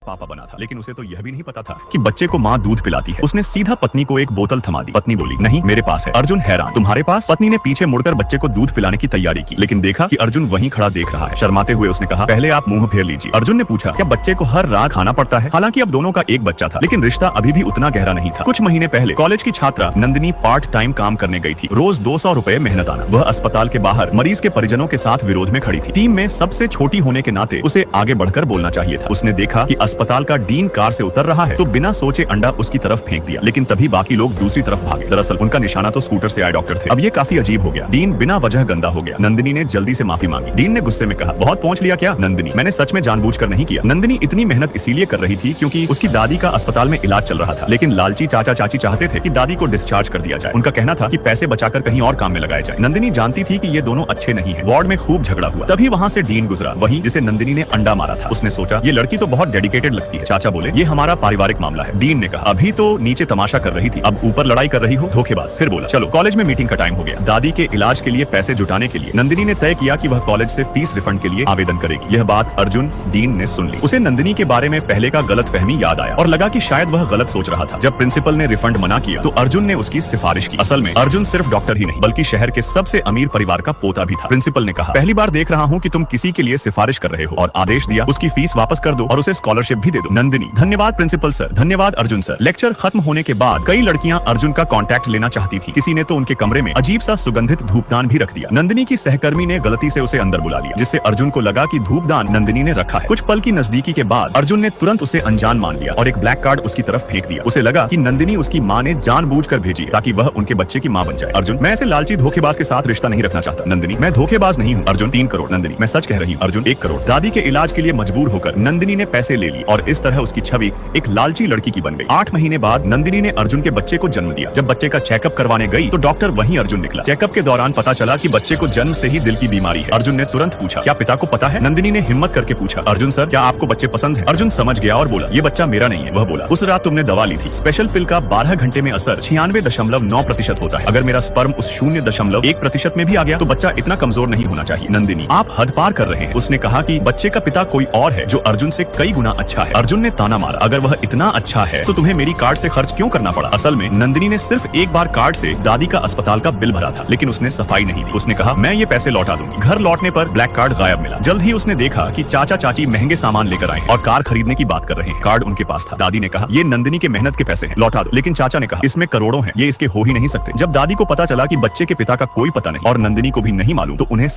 पापा बना था, लेकिन उसे तो यह भी नहीं पता था कि बच्चे को माँ दूध पिलाती है। उसने सीधा पत्नी को एक बोतल थमा दी। पत्नी बोली, नहीं मेरे पास है। अर्जुन हैरान, तुम्हारे पास? पत्नी ने पीछे मुड़कर बच्चे को दूध पिलाने की तैयारी की, लेकिन देखा कि अर्जुन वहीं खड़ा देख रहा है। शर्माते हुए उसने कहा, पहले आप मुंह फेर लीजिए। अर्जुन ने पूछा, क्या बच्चे को हर रात खाना पड़ता है? हालांकि अब दोनों का एक बच्चा था, लेकिन रिश्ता अभी भी उतना गहरा नहीं था। कुछ महीने पहले कॉलेज की छात्रा नंदिनी पार्ट टाइम काम करने गई थी। रोज 200 रुपए मेहनत आना। वह अस्पताल के बाहर मरीज के परिजनों के साथ विरोध में खड़ी थी। टीम में सबसे छोटी होने के नाते उसे आगे बढ़कर बोलना चाहिए था। उसने देखा कि अस्पताल का डीन कार से उतर रहा है तो बिना सोचे अंडा उसकी तरफ फेंक दिया, लेकिन तभी बाकी लोग दूसरी तरफ भागे। दरअसल उनका निशाना तो स्कूटर से आए डॉक्टर थे। अब ये काफी अजीब हो गया। डीन बिना वजह गंदा हो गया। नंदिनी ने जल्दी से माफी मांगी। डीन ने गुस्से में कहा, बहुत पहुंच लिया क्या? नंदिनी, मैंने सच में जानबूझकर नहीं किया। नंदिनी इतनी मेहनत इसीलिए कर रही थी क्योंकि उसकी दादी का अस्पताल में इलाज चल रहा था, लेकिन लालची चाचा चाची चाहते थे कि दादी को डिस्चार्ज कर दिया जाए। उनका कहना था कि पैसे बचाकर कहीं और काम में लगाया जाए। नंदिनी जानती थी कि ये दोनों अच्छे नहीं है। वार्ड में खूब झगड़ा हुआ। तभी वहाँ से डीन गुजरा, वही जिसे नंदिनी ने अंडा मारा था। उसने सोचा, ये लड़की तो बहुत डेडिकेटेड लगती है। चाचा बोले, ये हमारा पारिवारिक मामला है। डीन ने कहा, अभी तो नीचे तमाशा कर रही थी, अब ऊपर लड़ाई कर रही हो, धोखेबाज। फिर बोला, चलो कॉलेज में मीटिंग का टाइम हो गया। दादी के इलाज के लिए पैसे जुटाने के लिए नंदिनी ने तय किया कि वह कॉलेज से फीस रिफंड के लिए आवेदन करेगी। यह बात अर्जुन डीन ने सुन ली। उसे नंदिनी के बारे में पहले का गलतफहमी याद आया और लगा कि शायद वह गलत सोच रहा था। जब प्रिंसिपल ने रिफंड मना किया तो अर्जुन ने उसकी सिफारिश की। असल में अर्जुन सिर्फ डॉक्टर ही नहीं बल्कि शहर के सबसे अमीर परिवार का पोता भी था। प्रिंसिपल ने कहा, पहली बार देख रहा हूँ कि तुम किसी के लिए सिफारिश कर रहे हो, और आदेश दिया उसकी फीस वापस कर दो और उसे स्कॉलरशिप भी दे दो। नंदिनी, धन्यवाद प्रिंसिपल सर। धन्यवाद अर्जुन सर। लेक्चर खत्म होने के बाद कई लड़कियां अर्जुन का कांटेक्ट लेना चाहती थी। किसी ने तो उनके कमरे में अजीब सा सुगंधित धूपदान भी रख दिया। नंदिनी की सहकर्मी ने गलती से उसे अंदर बुला लिया, जिससे अर्जुन को लगा कि धूपदान नंदिनी ने रखा है। कुछ पल की नजदीकी के बाद अर्जुन ने तुरंत उसे अनजान मान लिया और एक ब्लैक कार्ड उसकी तरफ फेंक दिया। उसे लगा कि नंदिनी उसकी माँ ने जानबूझकर भेजी है ताकि वह उनके बच्चे की माँ बन जाए। अर्जुन, मैं ऐसे लालची धोखेबाज के साथ रिश्ता नहीं रखना चाहता। नंदिनी, मैं धोखेबाज नहीं हूँ। अर्जुन, 3 करोड़। नंदिनी, मैं सच कह रही हूँ। अर्जुन, 1 करोड़। दादी के इलाज के लिए मजबूर होकर नंदिनी ने पैसे ले लिए और इस तरह उसकी छवि एक लालची लड़की की बन गई। 8 महीने बाद नंदिनी ने अर्जुन के बच्चे को जन्म दिया। जब बच्चे का चेकअप करवाने गई तो डॉक्टर वहीं अर्जुन निकला। चेकअप के दौरान पता चला कि बच्चे को जन्म से ही दिल की बीमारी है। अर्जुन ने तुरंत पूछा, क्या पिता को पता है? नंदिनी ने हिम्मत करके पूछा, अर्जुन सर, क्या आपको बच्चे पसंद है? अर्जुन समझ गया और बोला, ये बच्चा मेरा नहीं है। वह बोला, उस रात तुमने दवा ली थी। स्पेशल पिल का 12 घंटे में असर 96.9% होता है। अगर मेरा स्पर्म उस 0.1% में भी आ गया तो बच्चा इतना कमजोर नहीं होना चाहिए। नंदिनी, आप हद पार कर रहे हैं। उसने कहा कि बच्चे का पिता कोई और है जो अर्जुन से कई गुना अच्छा है। अर्जुन ने ताना मारा, अगर वह इतना अच्छा है तो तुम्हें मेरी कार्ड से खर्च क्यों करना पड़ा? असल में नंदिनी ने सिर्फ एक बार कार्ड से दादी का अस्पताल का बिल भरा था, लेकिन उसने सफाई नहीं दी। उसने कहा, मैं ये पैसे लौटा दूंगी। घर लौटने पर ब्लैक कार्ड गायब मिला। जल्द ही उसने देखा कि चाचा चाची महंगे सामान लेकर आए और कार खरीदने की बात कर रहे हैं। कार्ड उनके पास था। दादी ने कहा, ये नंदिनी के मेहनत के पैसे हैं, लौटा दो। लेकिन चाचा ने कहा, इसमें करोड़ों हैं, ये इसके हो ही नहीं सकते। जब दादी को पता चला कि बच्चे के पिता का कोई पता नहीं और नंदिनी को भी नहीं मालूम तो उन्हें